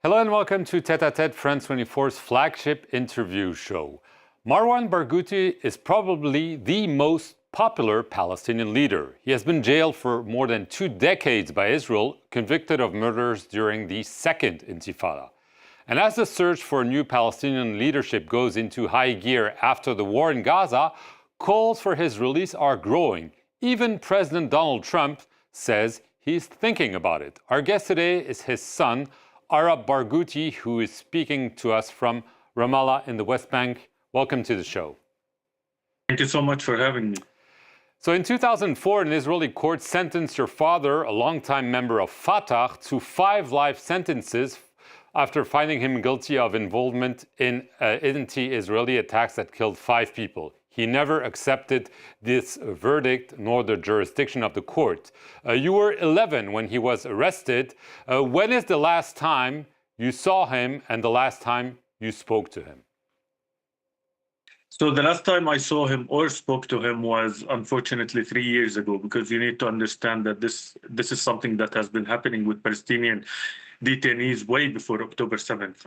Hello and welcome to Tête-à-Tête, France 24's flagship interview show. Marwan Barghouti is probably the most popular Palestinian leader. He has been jailed for more than 2 decades by Israel, convicted of murders during the Second Intifada. And as the search for new Palestinian leadership goes into high gear after the war in Gaza, calls for his release are growing. Even President Donald Trump says he's thinking about it. Our guest today is his son, Marwan Barghouti, who is speaking to us from Ramallah in the West Bank. Welcome to the show. Thank you so much for having me. So in 2004, an Israeli court sentenced your father, a longtime member of Fatah, to 5 life sentences after finding him guilty of involvement in anti-Israeli attacks that killed 5 people. He never accepted this verdict nor the jurisdiction of the court. You were 11 when he was arrested. When is the last time you saw him and the last time you spoke to him? So the last time I saw him or spoke to him was unfortunately 3 years ago, because you need to understand that this is something that has been happening with Palestinian detainees way before October 7th.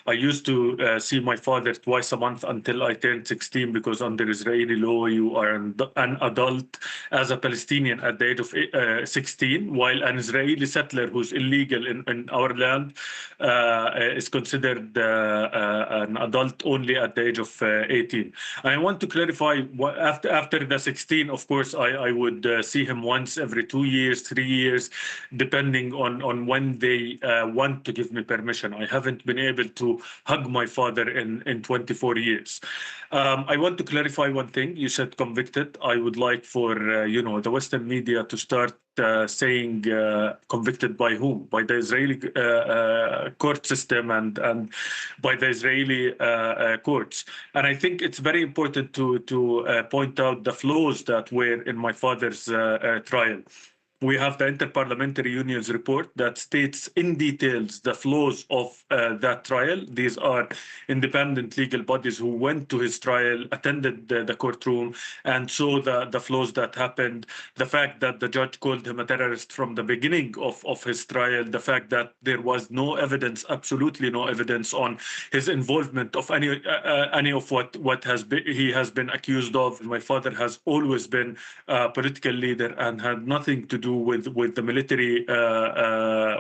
I used to see my father twice a month until I turned 16, because under Israeli law, you are an adult as a Palestinian at the age of 16, while an Israeli settler who's illegal in our land is considered an adult only at the age of 18. And I want to clarify, after the 16, of course, I would see him once every 2 years, 3 years, depending on when they want to give me permission. I haven't been able to hug my father in 24 years. I want to clarify one thing. You said convicted. I would like for the Western media to start saying convicted by whom? By the Israeli court system and by the Israeli courts. And I think it's very important to point out the flaws that were in my father's trial. We have the Inter-Parliamentary Union's report that states in details the flaws of that trial. These are independent legal bodies who went to his trial, attended the courtroom, and saw the flaws that happened. The fact that the judge called him a terrorist from the beginning of his trial, the fact that there was no evidence, absolutely no evidence on his involvement of any of what he has been accused of. My father has always been a political leader and had nothing to do with the military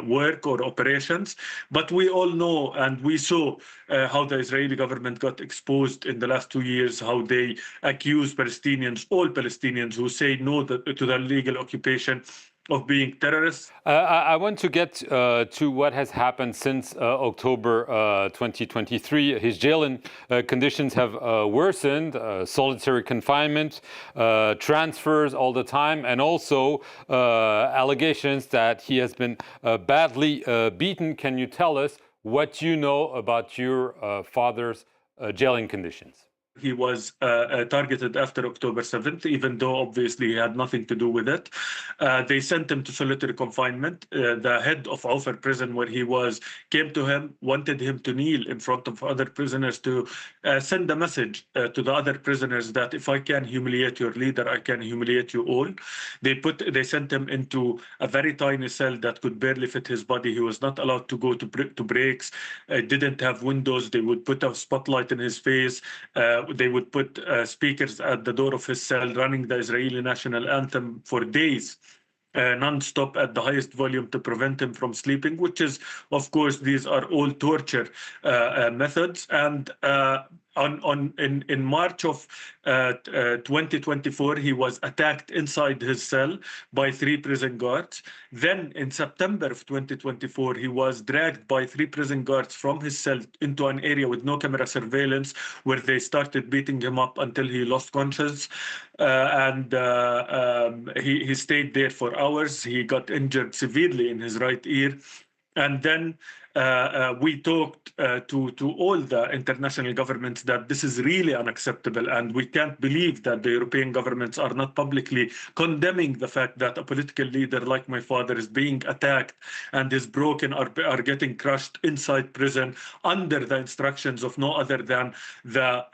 work or operations. But we all know and we saw how the Israeli government got exposed in the last 2 years, how they accuse Palestinians, all Palestinians who say no to the legal occupation, of being terrorists. I want to get to what has happened since October 2023. His jail conditions have worsened, solitary confinement, transfers all the time, and also allegations that he has been badly beaten. Can you tell us what you know about your father's jailing conditions? He was targeted after October 7th, even though obviously he had nothing to do with it. They sent him to solitary confinement. The head of Ofer prison where he was came to him, wanted him to kneel in front of other prisoners to send a message to the other prisoners that if I can humiliate your leader, I can humiliate you all. They sent him into a very tiny cell that could barely fit his body. He was not allowed to go to breaks. Didn't have windows. They would put a spotlight in his face. They would put speakers at the door of his cell running the Israeli national anthem for days, non-stop at the highest volume to prevent him from sleeping, which is, of course, these are all torture methods. And in March of 2024, he was attacked inside his cell by 3 prison guards. Then in September of 2024, he was dragged by 3 prison guards from his cell into an area with no camera surveillance, where they started beating him up until he lost conscience. He stayed there for hours. He got injured severely in his right ear. And then we talked to all the international governments that this is really unacceptable, and we can't believe that the European governments are not publicly condemning the fact that a political leader like my father is being attacked and is broken, are getting crushed inside prison under the instructions of no other than the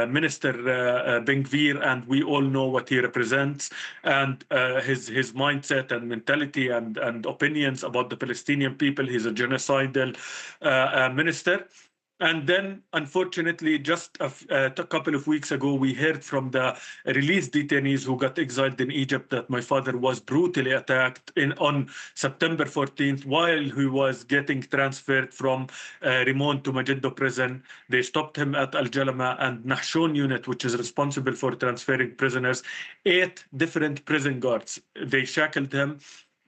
minister Ben Gvir, and we all know what he represents, and his mindset and mentality and opinions about about the Palestinian people. He's a genocidal minister. And then, unfortunately, just a couple of weeks ago, we heard from the released detainees who got exiled in Egypt that my father was brutally attacked on September 14th while he was getting transferred from Rimon to Magiddo prison. They stopped him at Al Jalama, and Nahshon unit, which is responsible for transferring prisoners, 8 different prison guards. They shackled him.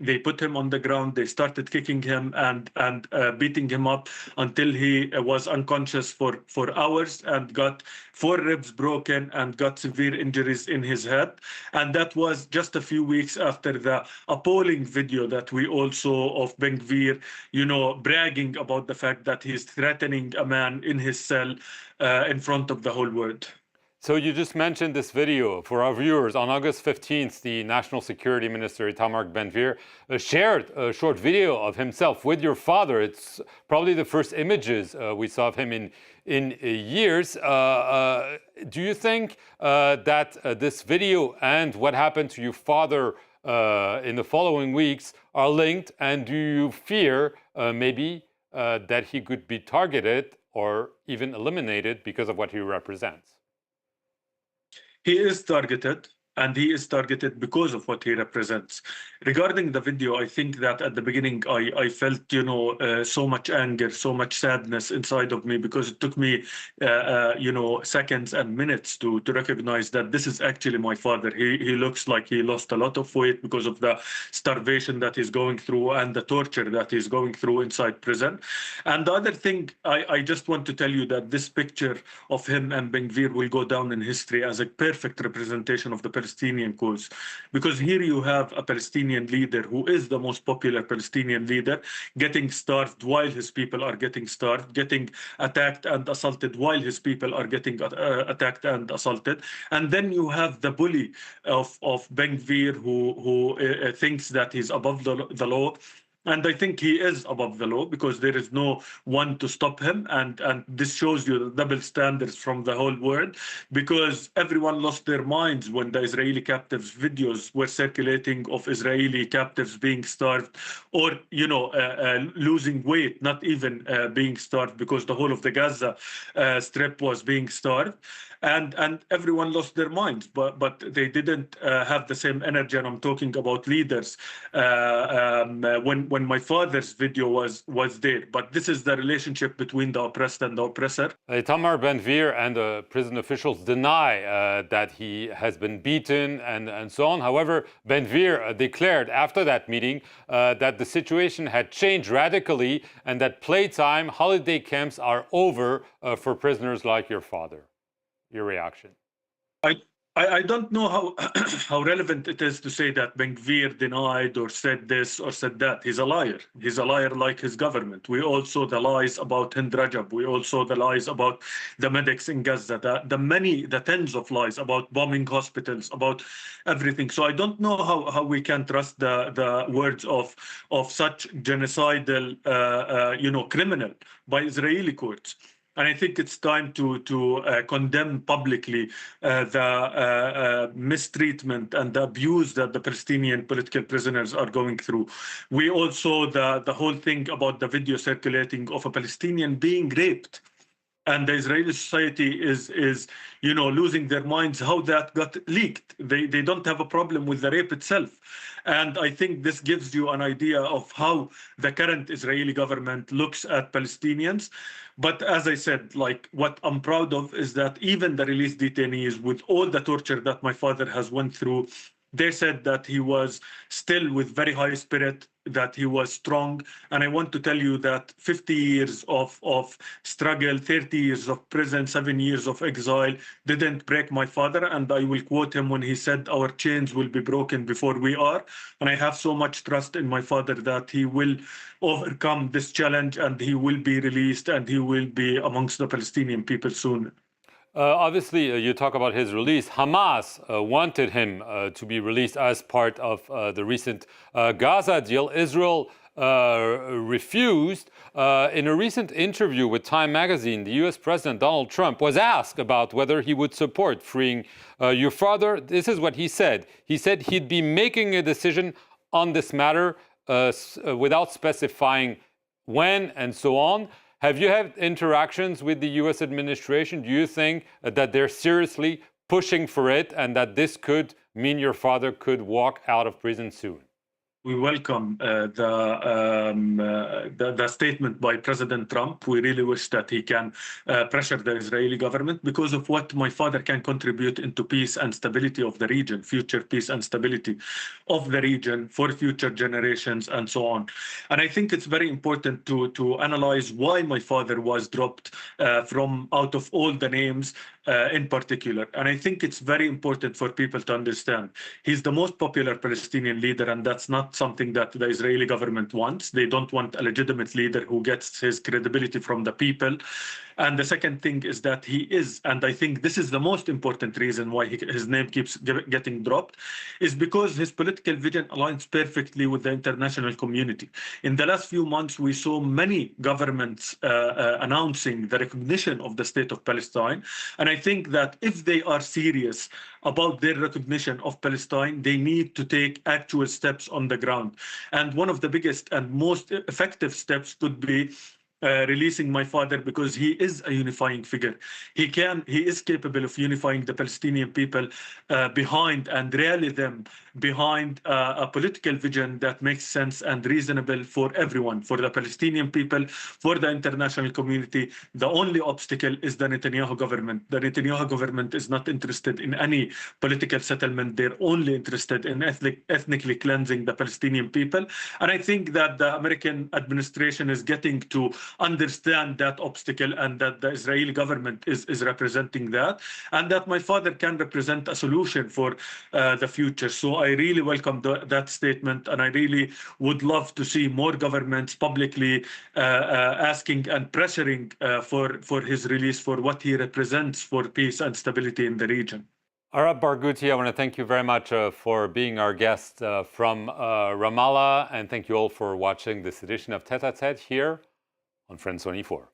They put him on the ground. They started kicking him and beating him up until he was unconscious for hours and got 4 ribs broken and got severe injuries in his head. And that was just a few weeks after the appalling video that we all saw of Ben Gvir, bragging about the fact that he's threatening a man in his cell in front of the whole world. So you just mentioned this video. For our viewers, on August 15th, the National Security Minister, Itamar Ben-Gvir, shared a short video of himself with your father. It's probably the first images we saw of him in years. Do you think that this video and what happened to your father in the following weeks are linked? And do you fear maybe that he could be targeted or even eliminated because of what he represents? He is targeted, and he is targeted because of what he represents. Regarding the video, I think that at the beginning I felt, so much anger, so much sadness inside of me, because it took me, seconds and minutes to recognize that this is actually my father. He looks like he lost a lot of weight because of the starvation that he's going through and the torture that he's going through inside prison. And the other thing, I just want to tell you that this picture of him and Ben Gvir will go down in history as a perfect representation of the Palestinian cause, because here you have a Palestinian leader who is the most popular Palestinian leader getting starved while his people are getting starved, getting attacked and assaulted while his people are getting attacked and assaulted. And then you have the bully of Ben Gvir who thinks that he's above the law. And I think he is above the law, because there is no one to stop him. And this shows you the double standards from the whole world, because everyone lost their minds when the Israeli captives videos were circulating of Israeli captives being starved or, losing weight, not even being starved, because the whole of the Gaza Strip was being starved. And everyone lost their minds, but they didn't have the same energy. And I'm talking about leaders when my father's video was there. But this is the relationship between the oppressed and the oppressor. Itamar Ben-Gvir and the prison officials deny that he has been beaten and so on. However, Ben-Gvir declared after that meeting that the situation had changed radically and that playtime, holiday camps are over for prisoners like your father. Your reaction? I don't know how how relevant it is to say that Ben Gvir denied or said this or said that. He's a liar. He's a liar like his government. We all saw the lies about Hind Rajab. We all saw the lies about the medics in Gaza, the tens of lies about bombing hospitals, about everything. So I don't know how we can trust the words of such genocidal criminal by Israeli courts. And I think it's time to condemn publicly the mistreatment and the abuse that the Palestinian political prisoners are going through. We also the whole thing about the video circulating of a Palestinian being raped. And the Israeli society is losing their minds how that got leaked. They don't have a problem with the rape itself. And I think this gives you an idea of how the current Israeli government looks at Palestinians. But as I said, like, what I'm proud of is that even the released detainees, with all the torture that my father has went through, they said that he was still with very high spirit, that he was strong. And I want to tell you that 50 years of struggle, 30 years of prison, 7 years of exile didn't break my father. And I will quote him when he said, "Our chains will be broken before we are." And I have so much trust in my father that he will overcome this challenge and he will be released and he will be amongst the Palestinian people soon. Obviously, you talk about his release. Hamas wanted him to be released as part of the recent Gaza deal. Israel refused. In a recent interview with Time magazine, the US President Donald Trump was asked about whether he would support freeing your father. This is what he said. He said he'd be making a decision on this matter without specifying when and so on. Have you had interactions with the U.S. administration? Do you think that they're seriously pushing for it and that this could mean your father could walk out of prison soon? We welcome the statement by President Trump. We really wish that he can pressure the Israeli government because of what my father can contribute into peace and stability of the region, future peace and stability of the region for future generations and so on. And I think it's very important to analyze why my father was dropped from out of all the names in particular. And I think it's very important for people to understand. He's the most popular Palestinian leader, and that's not something that the Israeli government wants. They don't want a legitimate leader who gets his credibility from the people. And the second thing is that he is, and I think this is the most important reason why his name keeps getting dropped, is because his political vision aligns perfectly with the international community. In the last few months, we saw many governments announcing the recognition of the state of Palestine. And I think that if they are serious about their recognition of Palestine, they need to take actual steps on the ground. And one of the biggest and most effective steps could be releasing my father, because he is a unifying figure. He is capable of unifying the Palestinian people behind and rally them behind a political vision that makes sense and reasonable for everyone, for the Palestinian people, for the international community. The only obstacle is the Netanyahu government. The Netanyahu government is not interested in any political settlement. They're only interested in ethnically cleansing the Palestinian people. And I think that the American administration is getting to understand that obstacle, and that the Israeli government is representing that, and that my father can represent a solution for the future. So I really welcome that statement, and I really would love to see more governments publicly asking and pressuring for his release, for what he represents for peace and stability in the region. Marwan Barghouti, I want to thank you very much for being our guest from Ramallah, and thank you all for watching this edition of Tête à Tête here on France 24.